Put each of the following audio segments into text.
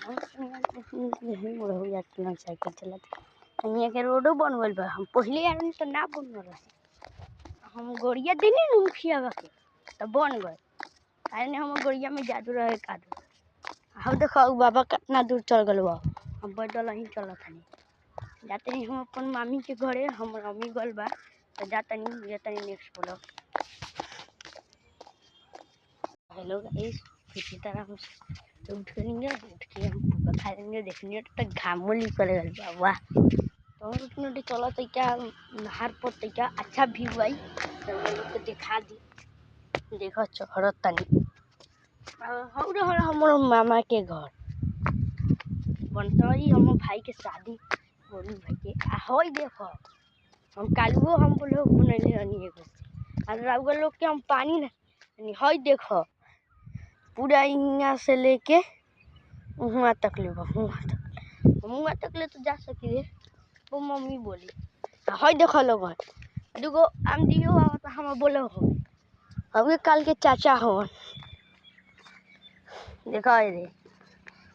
हो जाती साइकिल चलाते यहाँ के रोडो बन गल बा। हम पहले आदमी तो ना बन रहा हम गोड़िया दिनी न मुखिया के तो बन गए अरे हम गोड़िया में जादू रहे कादू हम देखो बाबा कितना दूर चल गल बा। हम पैदल ही चलत हनी जाते नहीं हम अपन मामी के घरे हम मम्मी गल बा तो जाता नहीं नेक्स्ट ब्लॉग। हेलो गाइस किसी तरह हम उठ के हम पूरा खा लेंगे देखने तो घामो निकल गल बा वाह। तो उठने चलो तो क्या नहर पर तो क्या अच्छा व्यू आई तो लोग दिखा दी देखो चढ़ तनी हमारे मामा के घर बनता ही हम भाई के शादी बोलू भाई के हई देखो हम कालुओ हम लोग बनैले रहनी एगो और रउआ लोग के हम पानी नहीं हई देखो पूरा यहाँ से लेके वहाँ तक ले वहाँ तक ले तो जा सकी वो मम्मी बोली हई देखो लोग दूगो आम दियो तो हम बोलो हो हम काल के चाचा हो देखो रे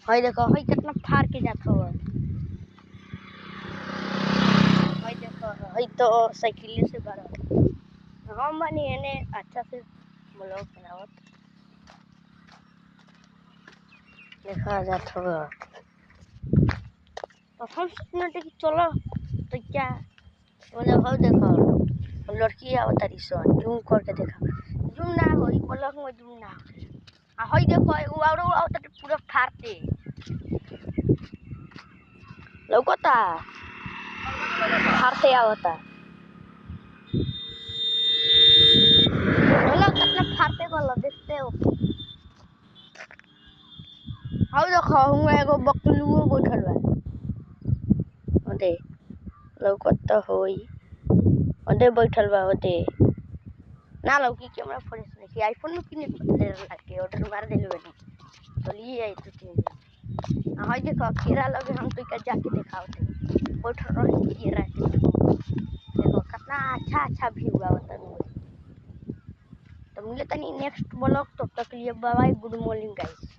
हई देखो हई कितना फाड़ के जात हो हई देखो हई तो साइकिल से बड़ा हम बनी एने अच्छा से ब्लॉग बनावत देखा जात होगा तो हम सोचना कि चलो तो क्या बोले हो देखो लड़की आवत तारी सन जूम करके देखा जूम ना होई ब्लॉग में जूम ना हो हई देखो एगो औरो आवत पूरा फाड़ते लौकता फाड़ते आवता लोग कितना फाड़ते गलो देखते हो हाउ देखो हुआ एगो बकलुओ बैठल बा ओदे लौकत होई ओदे बैठल बा ओदे ना लौकी कैमरा फ्रेश नहीं आईफोन में किने देर लागे ऑर्डर मार देले बनी चलिए आई तो तीन हां देखो खीरा लगे हम तो जाके दिखाओते बैठल रही खीरा देखो कितना अच्छा व्यू आवता तो मिले तनी नेक्स्ट ब्लॉग तब तक लिए bye bye good morning guys.